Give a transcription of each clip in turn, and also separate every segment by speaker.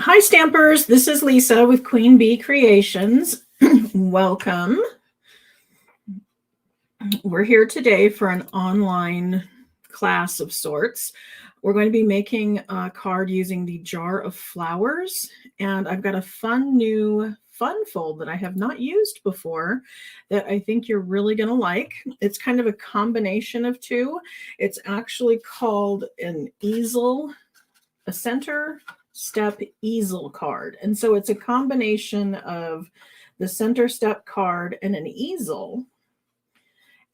Speaker 1: Hi Stampers, this is Lisa with Queen Bee Creations. Welcome. We're here today for an online class of sorts. We're going to be making a card using the jar of flowers, and I've got a fun new fun fold that I have not used before that I think you're really going to like. It's kind of a combination of two. It's actually called an easel, a center step easel card. And so it's a combination of the center step card and an easel.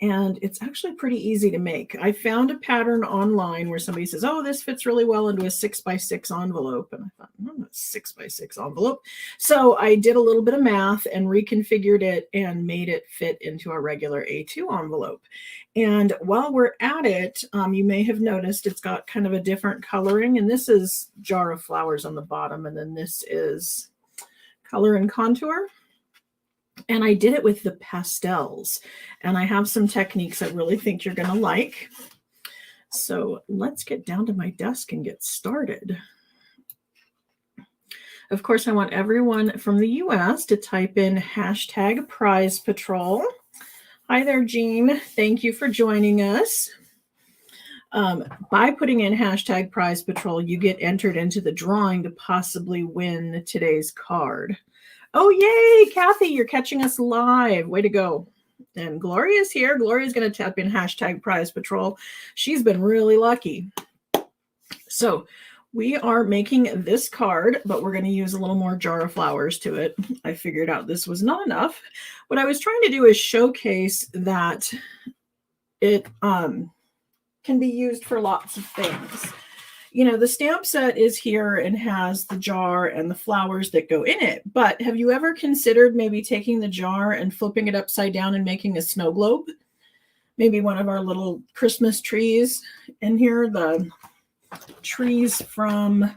Speaker 1: And it's actually pretty easy to make. I found a pattern online where somebody says, oh, this fits really well into a 6x6 envelope. And I thought, oh, a 6x6 envelope. So I did a little bit of math and reconfigured it and made it fit into a regular A2 envelope. And while we're at it, you may have noticed it's got kind of a different coloring. And this is jar of flowers on the bottom. And then this is color and contour. And I did it with the pastels. And I have some techniques I really think you're going to like. So let's get down to my desk and get started. Of course, I want everyone from the US to type in hashtag Prize Patrol. Hi there, Jean. Thank you for joining us. By putting in hashtag Prize Patrol, you get entered into the drawing to possibly win today's card. Oh, yay, Kathy, you're catching us live. Way to go. And Gloria's here. Gloria's going to tap in hashtag Prize Patrol. She's been really lucky. So we are making this card, but we're going to use a little more jar of flowers to it. I figured out this was not enough. What I was trying to do is showcase that it can be used for lots of things. You know, the stamp set is here and has the jar and the flowers that go in it. But have you ever considered maybe taking the jar and flipping it upside down and making a snow globe? Maybe one of our little Christmas trees in here, the trees from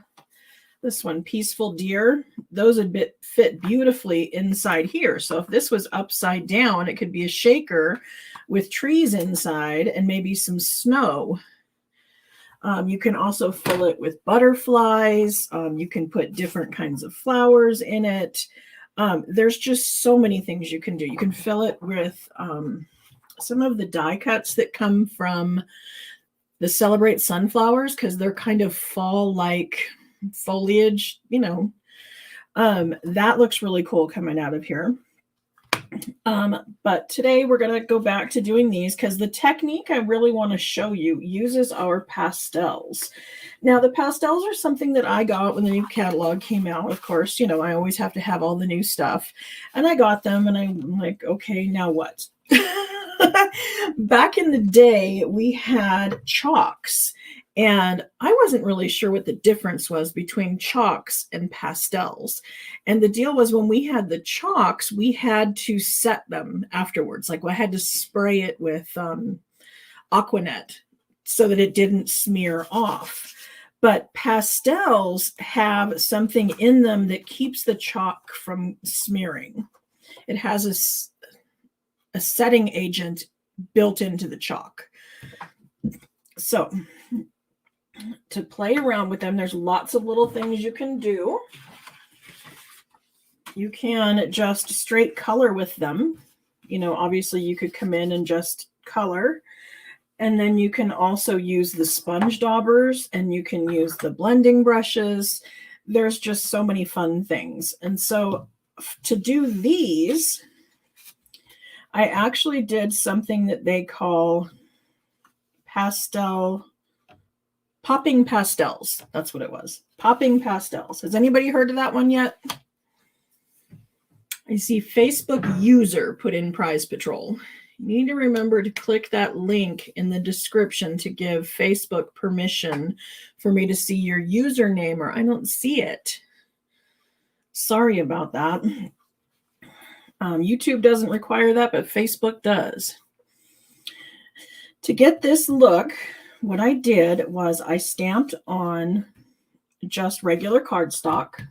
Speaker 1: this one, Peaceful Deer. Those would fit beautifully inside here. So if this was upside down, it could be a shaker with trees inside and maybe some snow. You can also fill it with butterflies. You can put different kinds of flowers in it. There's just so many things you can do. You can fill it with some of the die cuts that come from the Celebrate Sunflowers because they're kind of fall-like foliage, you know. That looks really cool coming out of here. But today we're going to go back to doing these because the technique I really want to show you uses our pastels. Now, the pastels are something that I got when the new catalog came out. Of course, you know, I always have to have all the new stuff. And I got them and I'm like, okay, now what? Back in the day, we had chalks. And I wasn't really sure what the difference was between chalks and pastels. And the deal was when we had the chalks, we had to set them afterwards. Like I had to spray it with Aquanet so that it didn't smear off. But pastels have something in them that keeps the chalk from smearing. It has a setting agent built into the chalk. So to play around with them, there's lots of little things you can do. You can just straight color with them. You know, obviously you could come in and just color. And then you can also use the sponge daubers and you can use the blending brushes. There's just so many fun things. And so to do these, I actually did something that they call Poppin Pastels. That's what it was. Poppin Pastels. Has anybody heard of that one yet? I see Facebook user put in Prize Patrol. You need to remember to click that link in the description to give Facebook permission for me to see your username, or I don't see it. Sorry about that. YouTube doesn't require that, but Facebook does. To get this look, what I did was I stamped on just regular cardstock,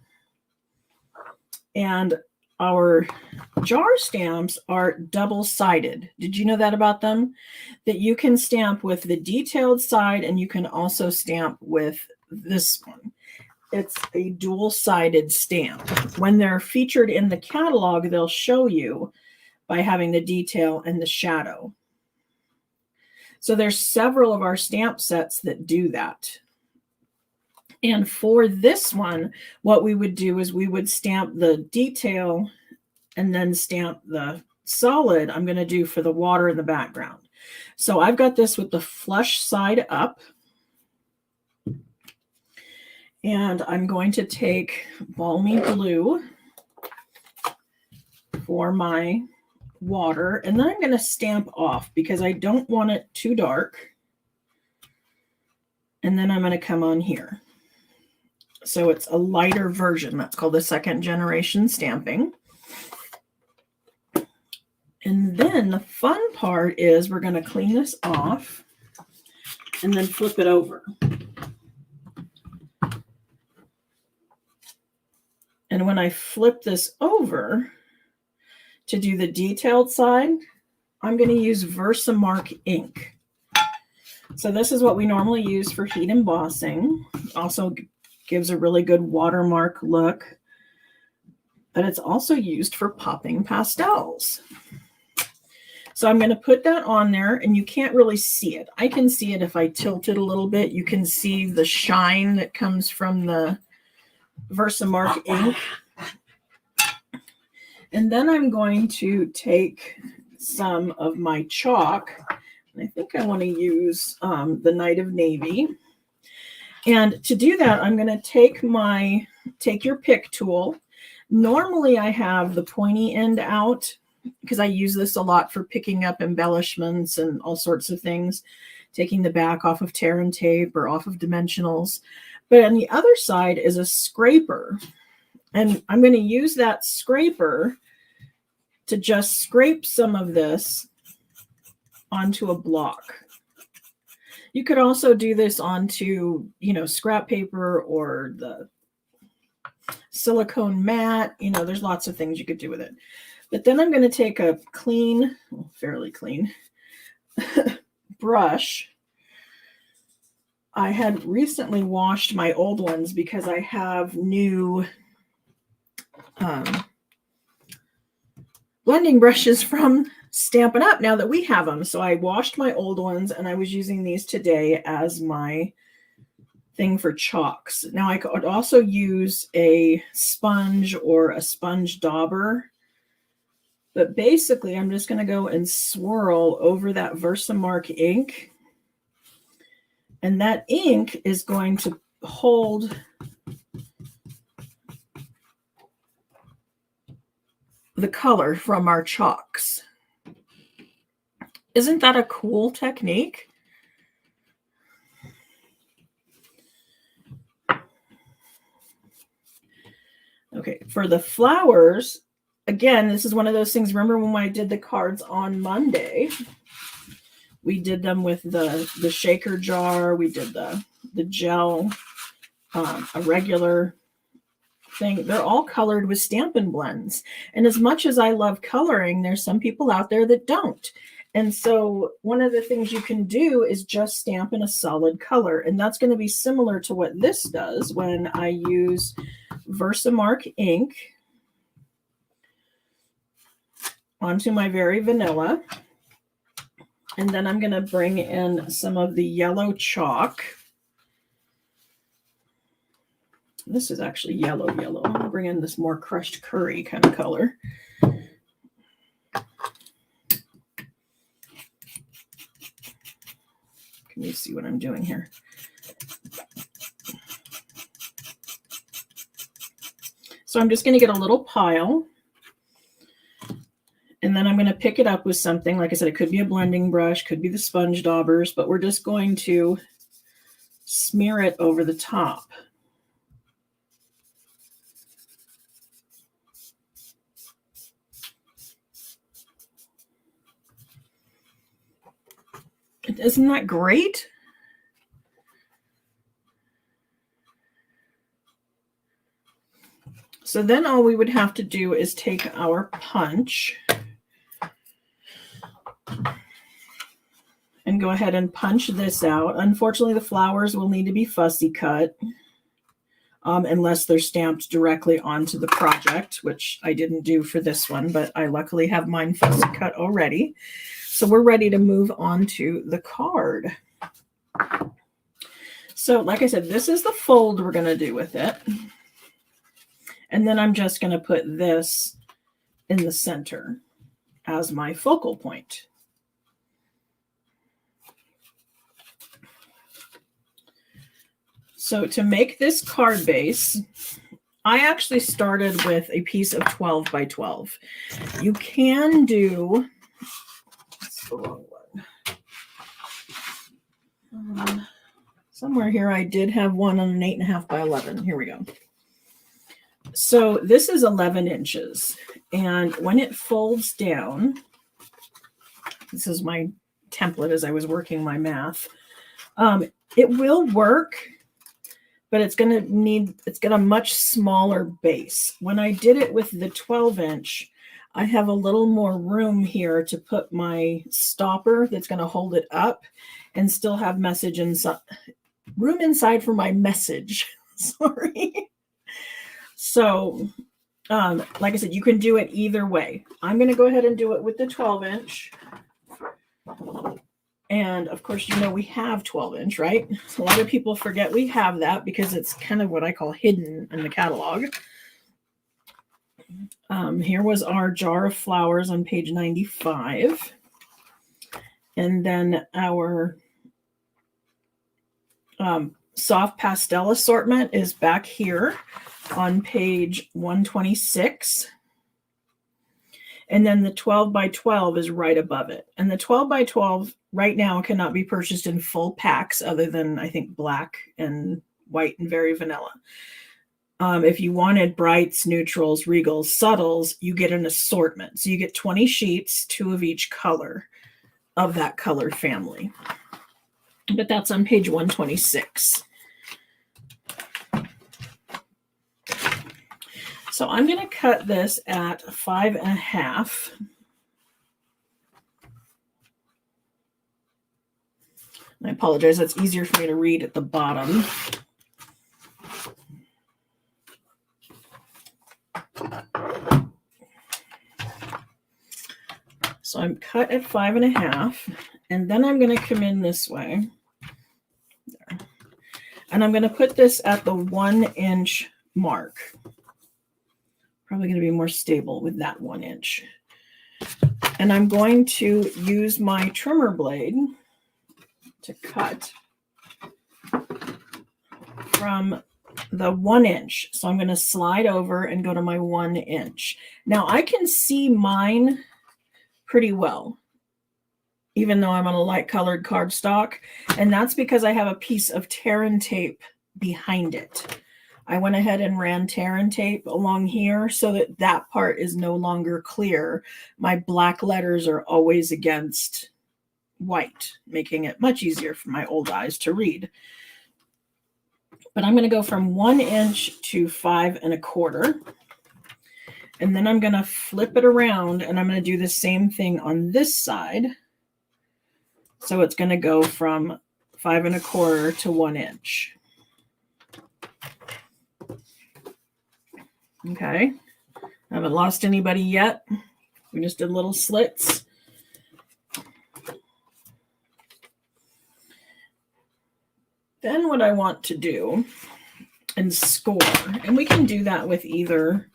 Speaker 1: and our jar stamps are double-sided. Did you know that about them? That you can stamp with the detailed side and you can also stamp with this one. it's a dual-sided stamp. When they're featured in the catalog, they'll show you by having the detail and the shadow. So there's several of our stamp sets that do that. And for this one, what we would do is we would stamp the detail and then stamp the solid I'm going to do for the water in the background. So I've got this with the flush side up. And I'm going to take Balmy Blue for my water. And then I'm going to stamp off because I don't want it too dark. And then I'm going to come on here. So it's a lighter version. That's called the second generation stamping. And then the fun part is we're going to clean this off and then flip it over. And when I flip this over to do the detailed side, I'm going to use Versamark ink. So this is what we normally use for heat embossing. Also gives a really good watermark look, but it's also used for popping pastels. So I'm going to put that on there, and you can't really see it. I can see it if I tilt it a little bit. You can see the shine that comes from the Versamark ink. And then I'm going to take some of my chalk. I think I want to use the Night of Navy. And to do that, I'm going to take your pick tool. Normally I have the pointy end out because I use this a lot for picking up embellishments and all sorts of things, taking the back off of tear and tape or off of dimensionals. But on the other side is a scraper. And I'm going to use that scraper to just scrape some of this onto a block. You could also do this onto, scrap paper or the silicone mat. There's lots of things you could do with it. But then I'm going to take a clean, fairly clean brush. I had recently washed my old ones because I have new blending brushes from Stampin' Up now that we have them. So I washed my old ones and I was using these today as my thing for chalks. Now I could also use a sponge or a sponge dauber, but basically I'm just going to go and swirl over that Versamark ink, and that ink is going to hold the color from our chalks. Isn't that a cool technique? Okay, for the flowers, again, this is one of those things. Remember when I did the cards on Monday? We did them with the shaker jar. We did the gel, a regular thing. They're all colored with Stampin' Blends. And as much as I love coloring, there's some people out there that don't. And so one of the things you can do is just stamp in a solid color. And that's going to be similar to what this does when I use Versamark ink onto my very vanilla. And then I'm going to bring in some of the yellow chalk. This is actually yellow. I'm going to bring in this more crushed curry kind of color. Can you see what I'm doing here? So I'm just going to get a little pile. And then I'm going to pick it up with something. Like I said, it could be a blending brush, could be the sponge daubers, but we're just going to smear it over the top. Isn't that great? So then all we would have to do is take our punch and go ahead and punch this out. Unfortunately, the flowers will need to be fussy cut. unless they're stamped directly onto the project, which I didn't do for this one, but I luckily have mine fussy cut already. So we're ready to move on to the card. So like I said, this is the fold we're going to do with it. And then I'm just going to put this in the center as my focal point. So to make this card base, I actually started with a piece of 12 by 12. You can do, that's the wrong one. Somewhere here I did have one on an 8.5 by 11. Here we go. So this is 11 inches. And when it folds down, this is my template as I was working my math. It will work, but it's got a much smaller base. When I did it with the 12 inch, I have a little more room here to put my stopper that's going to hold it up and still have message inside, room inside for my message. Sorry. So, like I said, you can do it either way. I'm going to go ahead and do it with the 12 inch. And of course, you know, we have 12 inch, right? A lot of people forget we have that because it's kind of what I call hidden in the catalog. Here was our jar of flowers on page 95. And then our soft pastel assortment is back here on page 126. And then the 12 by 12 is right above it. And the 12 by 12 right now cannot be purchased in full packs other than, I think, black and white and very vanilla. If you wanted brights, neutrals, regals, subtles, you get an assortment. So you get 20 sheets, 2 of each color of that color family. But that's on page 126. So I'm going to cut this at 5.5. I apologize. That's easier for me to read at the bottom. So I'm cut at 5.5, and then I'm going to come in this way. There. And I'm going to put this at the 1 inch mark. Probably going to be more stable with that 1 inch. And I'm going to use my trimmer blade to cut from the 1 inch. So I'm going to slide over and go to my 1 inch. Now I can see mine pretty well, even though I'm on a light colored cardstock. And that's because I have a piece of tear and tape behind it. I went ahead and ran tear and tape along here so that that part is no longer clear. My black letters are always against white, making it much easier for my old eyes to read. But I'm going to go from 1 inch to 5.25. And then I'm going to flip it around and I'm going to do the same thing on this side. So it's going to go from 5.25 to 1 inch. Okay. I haven't lost anybody yet. We just did little slits. Then what I want to do and score, and we can do that with either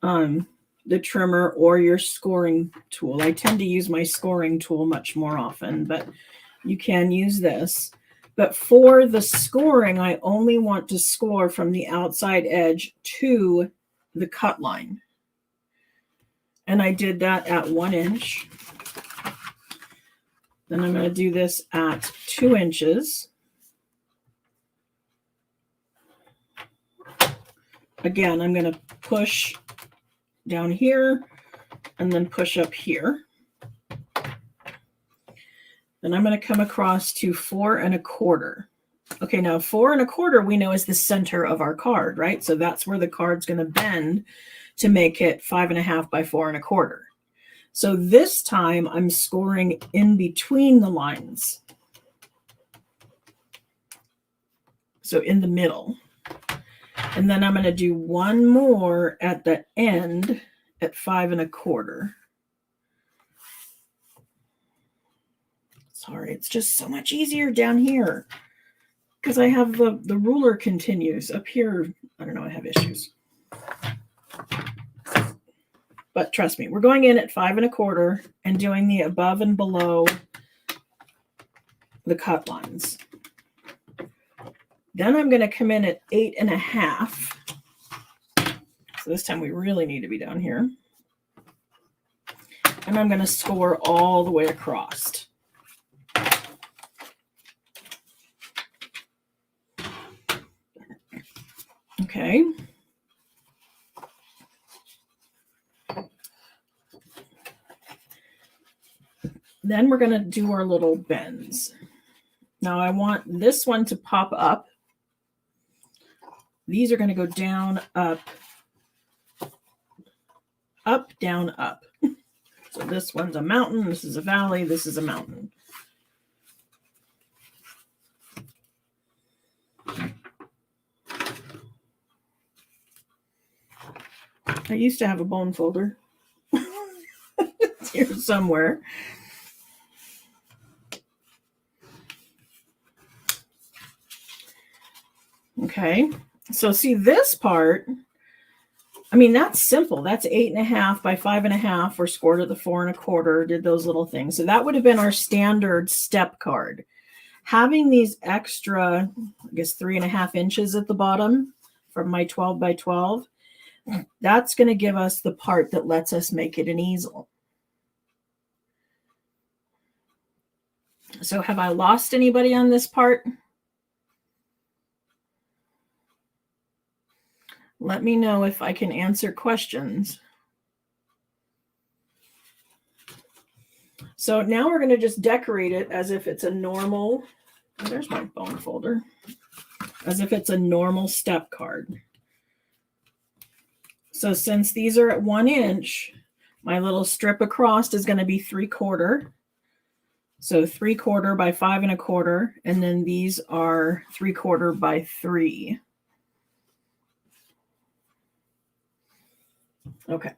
Speaker 1: the trimmer or your scoring tool. I tend to use my scoring tool much more often, but you can use this. But for the scoring, I only want to score from the outside edge to the cut line. And I did that at 1 inch. Then I'm going to do this at 2 inches. Again, I'm going to push down here and then push up here. Then I'm going to come across to 4.25. Okay, now 4.25 we know is the center of our card, right? So that's where the card's going to bend to make it 5.5 by 4.25. So this time I'm scoring in between the lines. So in the middle. And then I'm going to do one more at the end at 5 1/4. Sorry, it's just so much easier down here because I have the ruler continues. Up here, I don't know, I have issues. But trust me, we're going in at 5 1/4 and doing the above and below the cut lines. Then I'm going to come in at 8 1/2. So this time we really need to be down here. And I'm going to score all the way across. Okay. Then we're going to do our little bends. Now I want this one to pop up. These are going to go down, up, up, down, up. So this one's a mountain, this is a valley, this is a mountain. I used to have a bone folder. It's here somewhere. Okay, so see this part, I mean, that's simple. That's 8 1/2 by 5 1/2. We're scored at the 4 1/4, did those little things. So that would have been our standard step card. Having these extra, I guess, 3 1/2 inches at the bottom from my 12 by 12, that's going to give us the part that lets us make it an easel. So have I lost anybody on this part? Let me know if I can answer questions. So now we're going to just decorate it as if it's a normal, there's my bone folder, as if it's a normal step card. So since these are at 1 inch, my little strip across is going to be 3/4. So 3/4 by 5 1/4, and then these are 3/4 by 3. Okay.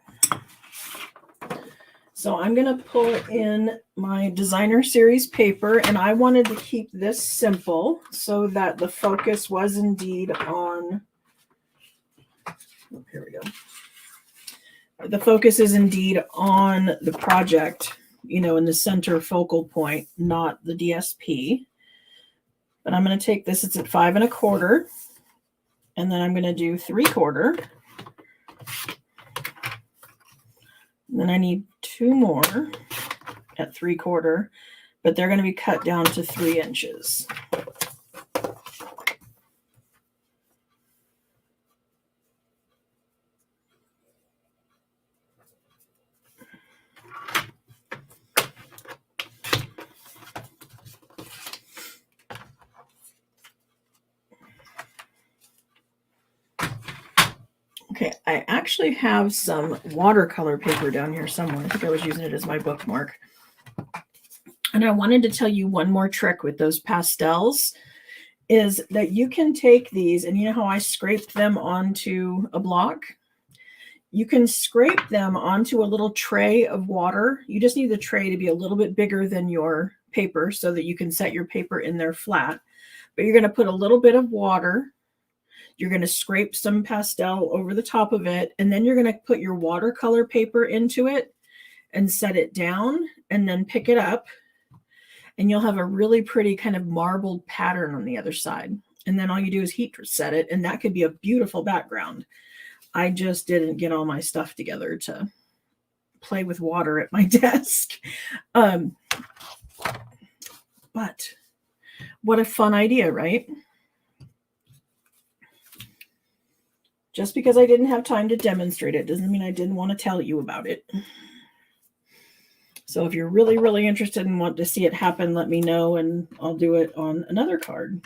Speaker 1: So I'm going to pull in my designer series paper, and I wanted to keep this simple so that the focus was indeed on, oh, here we go. The focus is indeed on the project, you know, in the center focal point, not the DSP. But I'm going to take this, it's at 5 1/4, and then I'm going to do 3/4. And then I need 2 more at 3/4, but they're going to be cut down to 3 inches. Okay, I actually have some watercolor paper down here somewhere. I think I was using it as my bookmark. And I wanted to tell you one more trick with those pastels is that you can take these, and you know how I scraped them onto a block? You can scrape them onto a little tray of water. You just need the tray to be a little bit bigger than your paper so that you can set your paper in there flat. But you're going to put a little bit of water. You're going to scrape some pastel over the top of it, and then you're going to put your watercolor paper into it and set it down, and then pick it up, and you'll have a really pretty kind of marbled pattern on the other side. And then all you do is heat set it, and that could be a beautiful background. I just didn't get all my stuff together to play with water at my desk. But what a fun idea, right? Just because I didn't have time to demonstrate it doesn't mean I didn't want to tell you about it. So if you're really, really interested and want to see it happen, let me know, and I'll do it on another card.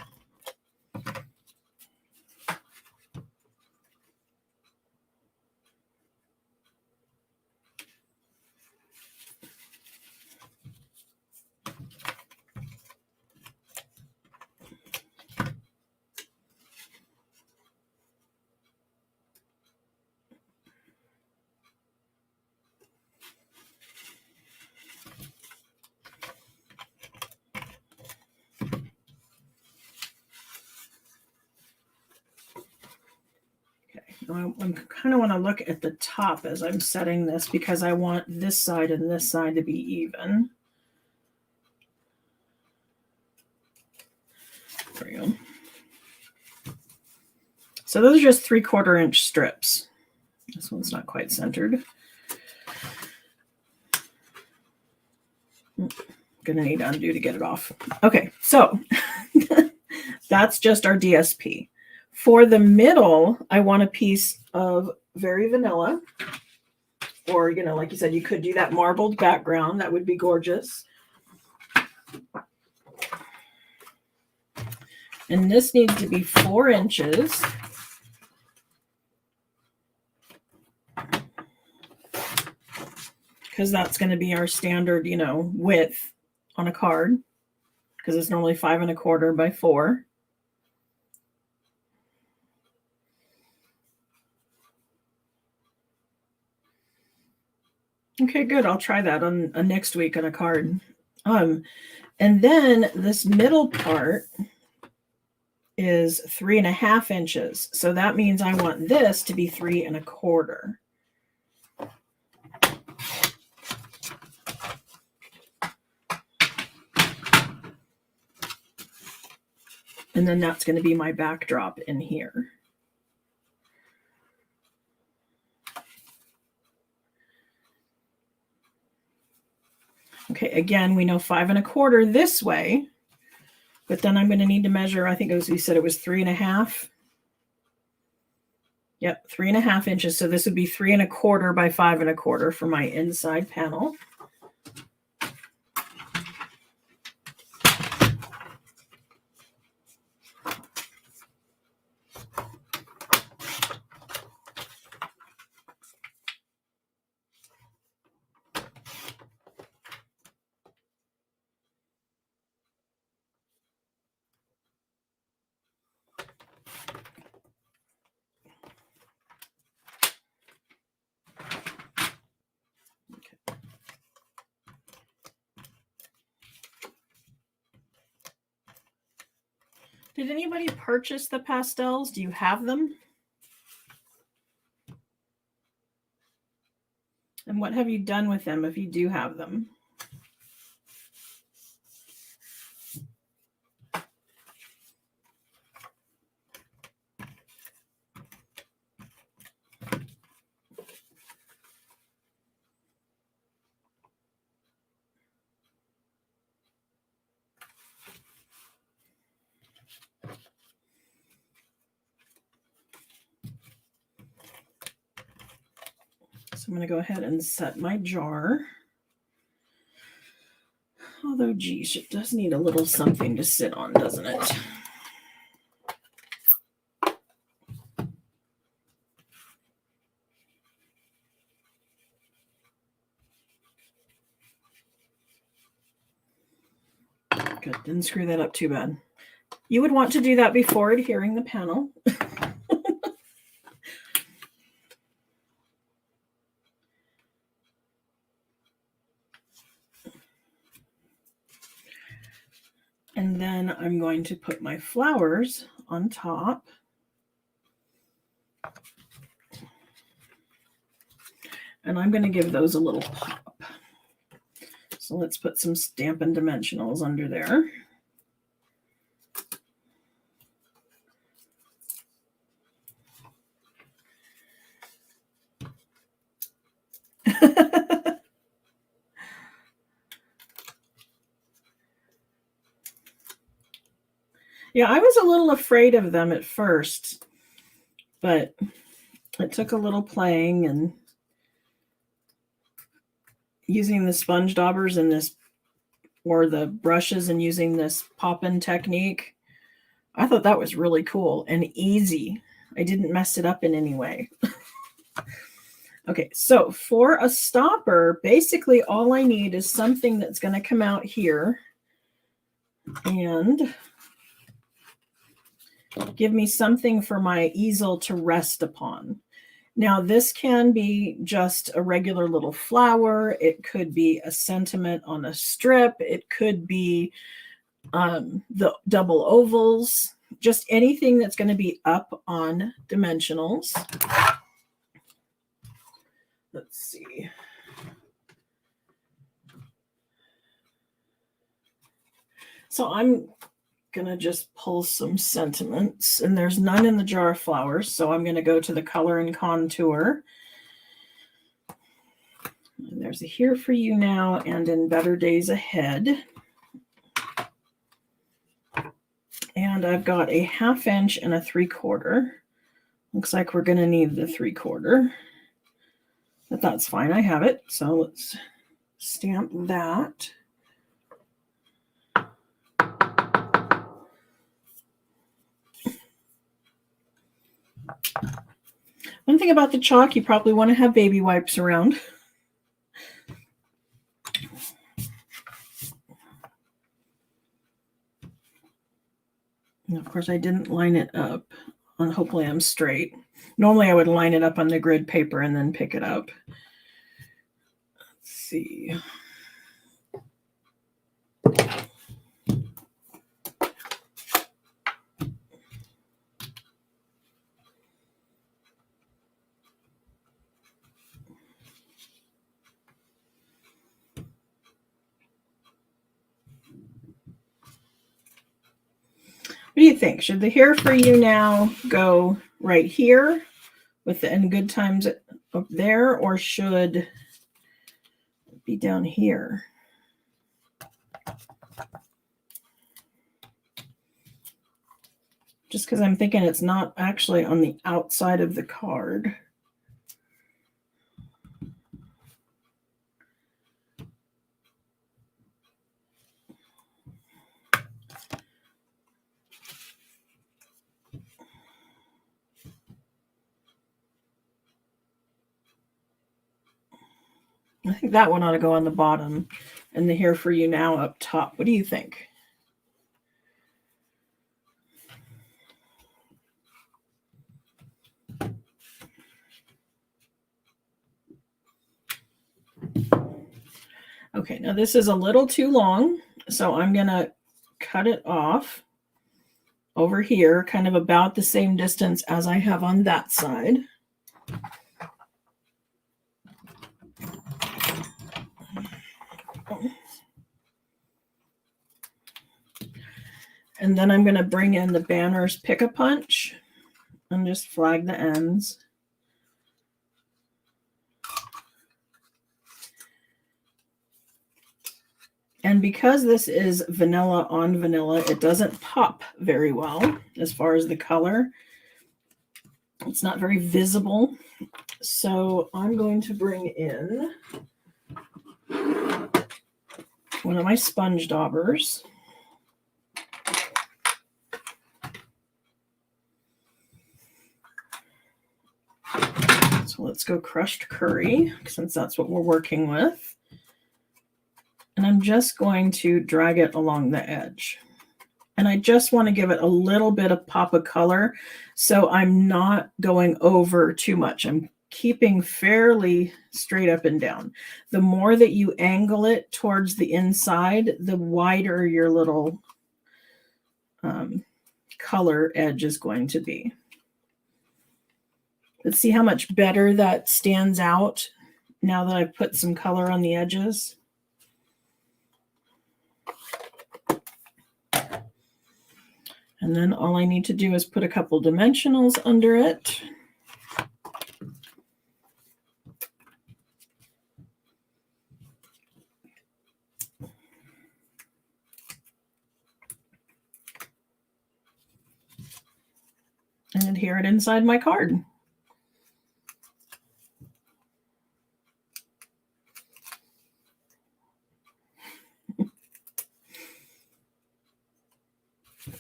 Speaker 1: I kind of want to look at the top as I'm setting this because I want this side and this side to be even. There we go. So those are just 3/4 inch strips. This one's not quite centered. Gonna need to undo to get it off. Okay, so that's just our DSP. For the middle, I want a piece of Very Vanilla, or, you know, like you said, you could do that marbled background. That would be gorgeous. And this needs to be 4 inches. Because that's going to be our standard, you know, width on a card. Because it's normally 5 1/4 by 4. Okay, good. I'll try that on next week on a card. And then this middle part is 3 1/2 inches. So that means I want this to be 3 1/4. And then that's going to be my backdrop in here. Okay, again, we know 5 1/4 this way, but then I'm going to need to measure, I think we said it was 3 1/2. Yep, 3 1/2 inches. So this would be 3 1/4 by 5 1/4 for my inside panel. Did anybody purchase the pastels? Do you have them? And what have you done with them if you do have them? So I'm going to go ahead and set my jar. Although, geez, it does need a little something to sit on, doesn't it? Good, didn't screw that up too bad. You would want to do that before adhering the panel. And then I'm going to put my flowers on top. And I'm going to give those a little pop. So let's put some Stampin' Dimensionals under there. Yeah, I was a little afraid of them at first, but it took a little playing and using the sponge daubers and this, or the brushes, and using this Poppin technique. I thought that was really cool and easy. I didn't mess it up in any way. Okay, so for a stopper, basically all I need is something that's going to come out here and give me something for my easel to rest upon. Now, this can be just a regular little flower. It could be a sentiment on a strip. It could be the double ovals. just anything that's going to be up on dimensionals. Let's see. So I'm going to just pull some sentiments, and there's none in the jar of flowers, so I'm going to go to the color and contour. And there's a Here For You Now and In Better Days Ahead. And I've got a 1/2 inch and a 3/4. Looks like we're going to need the 3/4, but that's fine. I have it. So let's stamp that. One thing about the chalk, you probably want to have baby wipes around. And of course, I didn't line it up. And hopefully I'm straight. Normally I would line it up on the grid paper and then pick it up. Let's see. What do you think? Should the Here For You Now go right here with the In Good Times up there, or should it be down here? Just because I'm thinking it's not actually on the outside of the card. I think that one ought to go on the bottom and the Here For You Now up top. What do you think? Okay, now this is a little too long, so I'm going to cut it off over here, kind of about the same distance as I have on that side. And then I'm going to bring in the banner's Pick-a-Punch and just flag the ends. And because this is vanilla on vanilla, it doesn't pop very well as far as the color. It's not very visible. So I'm going to bring in one of my sponge daubers. So let's go crushed curry, since that's what we're working with. And I'm just going to drag it along the edge. And I just want to give it a little bit of pop of color, so I'm not going over too much. I'm keeping fairly straight up and down. The more that you angle it towards the inside, the wider your little color edge is going to be. Let's see how much better that stands out now that I've put some color on the edges. And then all I need to do is put a couple dimensionals under it. And adhere it inside my card.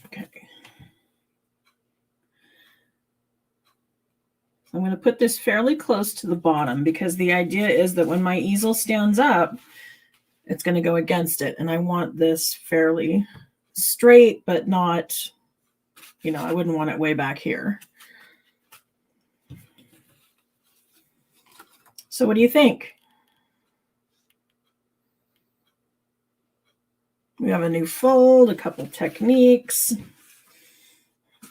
Speaker 1: Okay. I'm going to put this fairly close to the bottom because the idea is that when my easel stands up, it's going to go against it. And I want this fairly straight, but not, you know, I wouldn't want it way back here. So what do you think? We have a new fold, a couple techniques.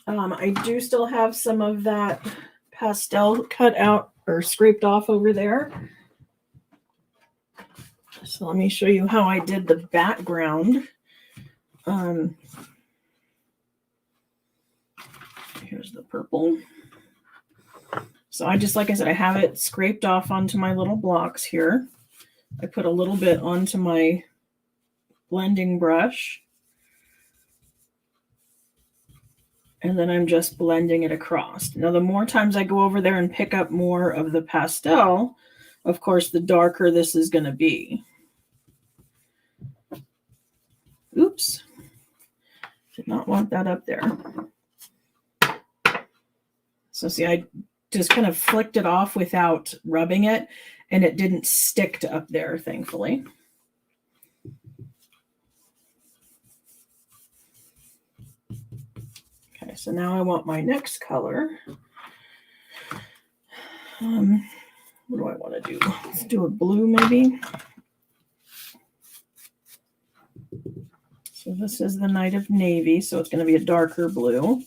Speaker 1: I do still have some of that pastel cut out or scraped off over there. So let me show you how I did the background. Here's the purple. So I just, like I said, I have it scraped off onto my little blocks here. I put a little bit onto my blending brush. And then I'm just blending it across. Now, the more times I go over there and pick up more of the pastel, of course, the darker this is going to be. Oops. Did not want that up there. So see, I just kind of flicked it off without rubbing it, and it didn't stick to up there, thankfully. Okay, so now I want my next color. What do I want to do? Let's do a blue maybe. So this is the Night of Navy, so it's going to be a darker blue.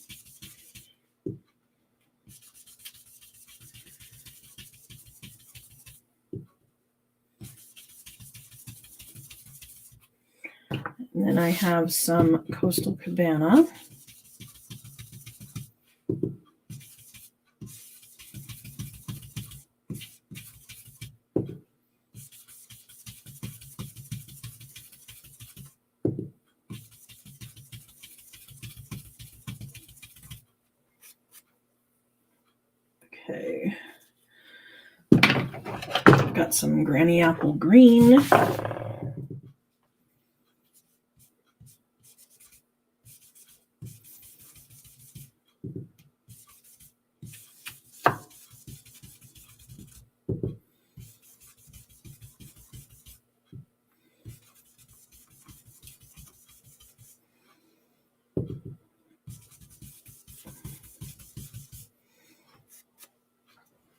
Speaker 1: And then I have some Coastal Cabana. Okay. I've got some Granny Apple Green.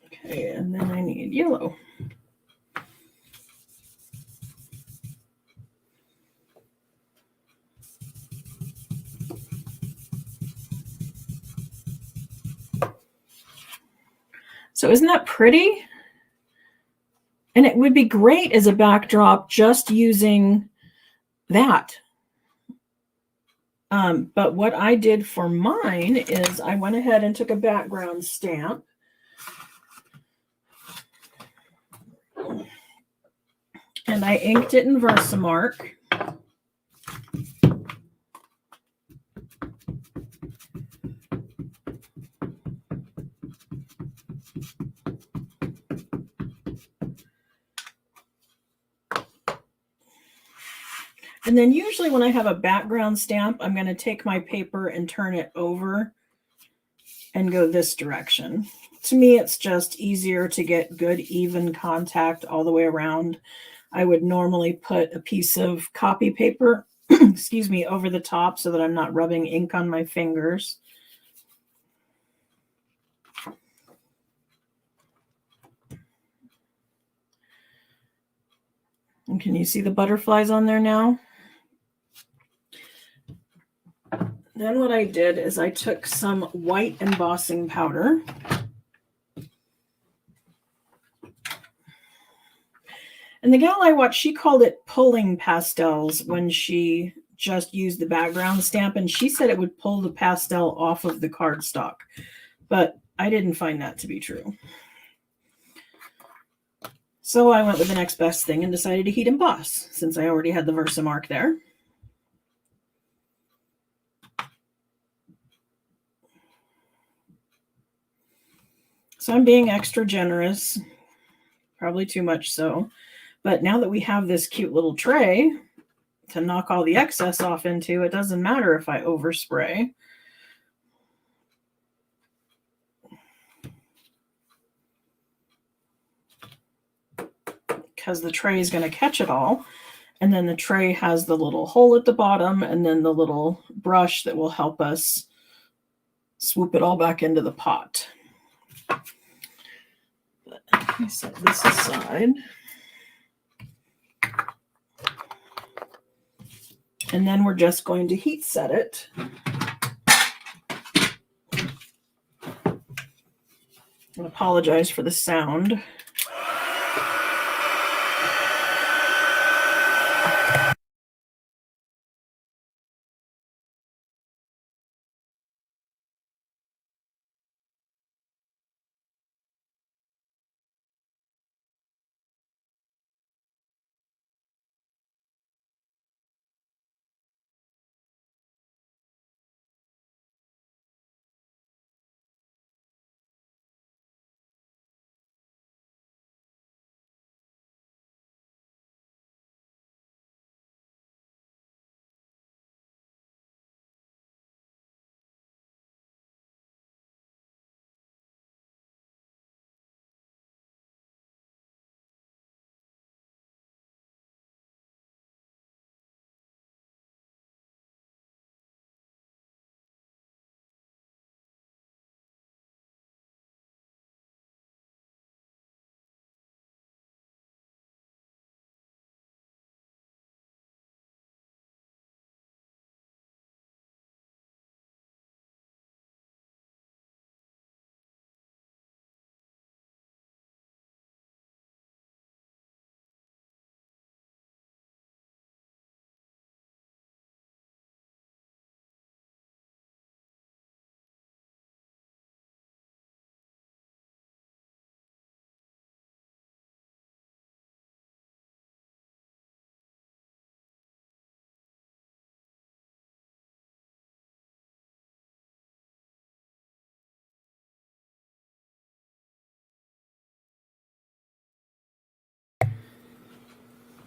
Speaker 1: Okay, and then I need yellow. So isn't that pretty? And it would be great as a backdrop just using that. But what I did for mine is I went ahead and took a background stamp. And I inked it in Versamark. And then usually when I have a background stamp, I'm going to take my paper and turn it over and go this direction. To me, it's just easier to get good, even contact all the way around. I would normally put a piece of copy paper, excuse me, over the top so that I'm not rubbing ink on my fingers. And can you see the butterflies on there now? Then what I did is I took some white embossing powder. And the gal I watched, she called it pulling pastels when she just used the background stamp. And she said it would pull the pastel off of the cardstock. But I didn't find that to be true. So I went with the next best thing and decided to heat emboss since I already had the Versamark there. So I'm being extra generous, probably too much so. But now that we have this cute little tray to knock all the excess off into, it doesn't matter if I overspray. Because the tray is going to catch it all. And then the tray has the little hole at the bottom and then the little brush that will help us swoop it all back into the pot. But let me set this aside. And then we're just going to heat set it I apologize for the sound.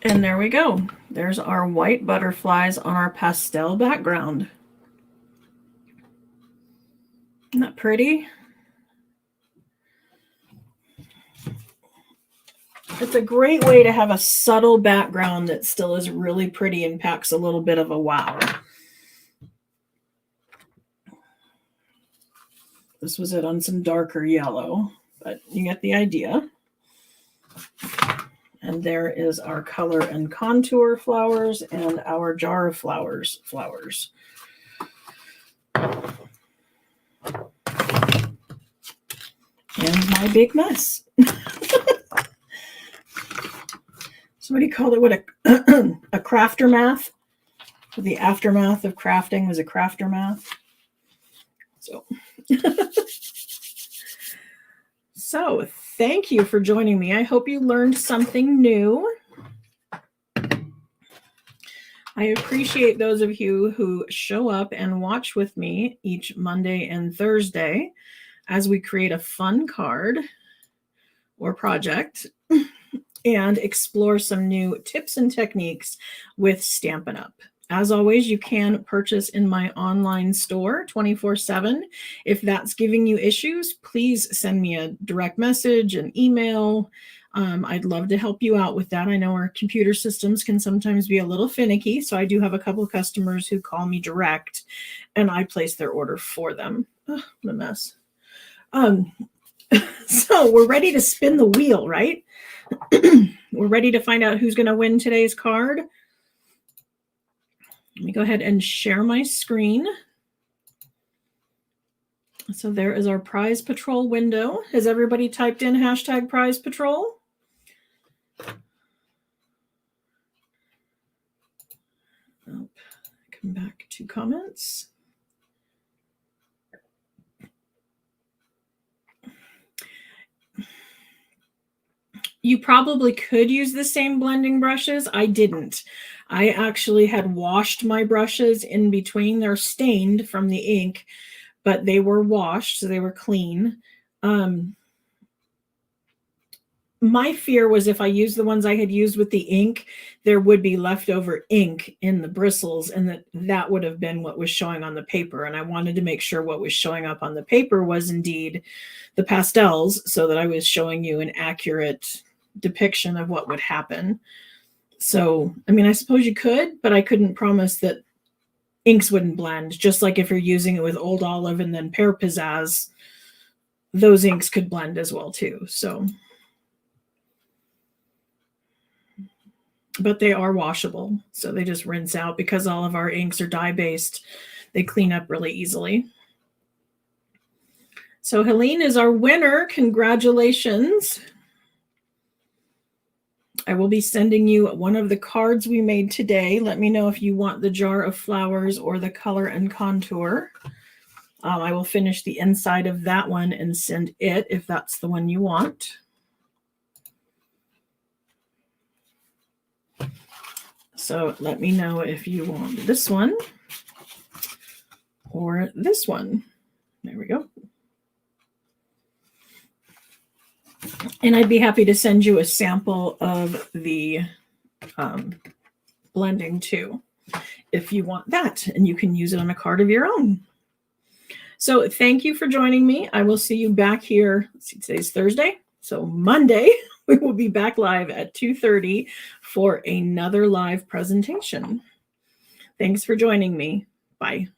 Speaker 1: And there we go. There's our white butterflies on our pastel background. Isn't that pretty? It's a great way to have a subtle background that still is really pretty and packs a little bit of a wow. This was it on some darker yellow, but you get the idea. And there is our color and contour flowers and our jar of flowers. And my big mess. Somebody called it what a crafter math. The aftermath of crafting was a crafter math. So, so thank you for joining me. I hope you learned something new. I appreciate those of you who show up and watch with me each Monday and Thursday as we create a fun card or project and explore some new tips and techniques with Stampin' Up. As always, you can purchase in my online store 24/7. If that's giving you issues, please send me a direct message, an email. I'd love to help you out with that. I know our computer systems can sometimes be a little finicky, so I do have a couple of customers who call me direct, and I place their order for them. Oh, what a mess. So we're ready to spin the wheel, right? We're ready to find out who's going to win today's card. Let me go ahead and share my screen. So there is our Prize Patrol window. Has everybody typed in hashtag Prize Patrol? Oh, come back to comments. You probably could use the same blending brushes. I didn't. I actually had washed my brushes in between. They're stained from the ink, but they were washed, so they were clean. My fear was if I used the ones I had used with the ink, there would be leftover ink in the bristles, and that would have been what was showing on the paper. And I wanted to make sure what was showing up on the paper was indeed the pastels, so that I was showing you an accurate depiction of what would happen. So, I mean, I suppose you could, but I couldn't promise that inks wouldn't blend. Just like if you're using it with Old Olive and then Pear Pizzazz, those inks could blend as well too. So, but they are washable, so they just rinse out. Because all of our inks are dye based, they clean up really easily. So Helene is our winner. Congratulations. I will be sending you one of the cards we made today. Let me know if you want the jar of flowers or the color and contour. I will finish the inside of that one and send it if that's the one you want. So let me know if you want this one or this one. There we go. And I'd be happy to send you a sample of the blending too, if you want that, and you can use it on a card of your own. So thank you for joining me. I will see you back here. Let's see, today's Thursday. So Monday, we will be back live at 2:30 for another live presentation. Thanks for joining me. Bye.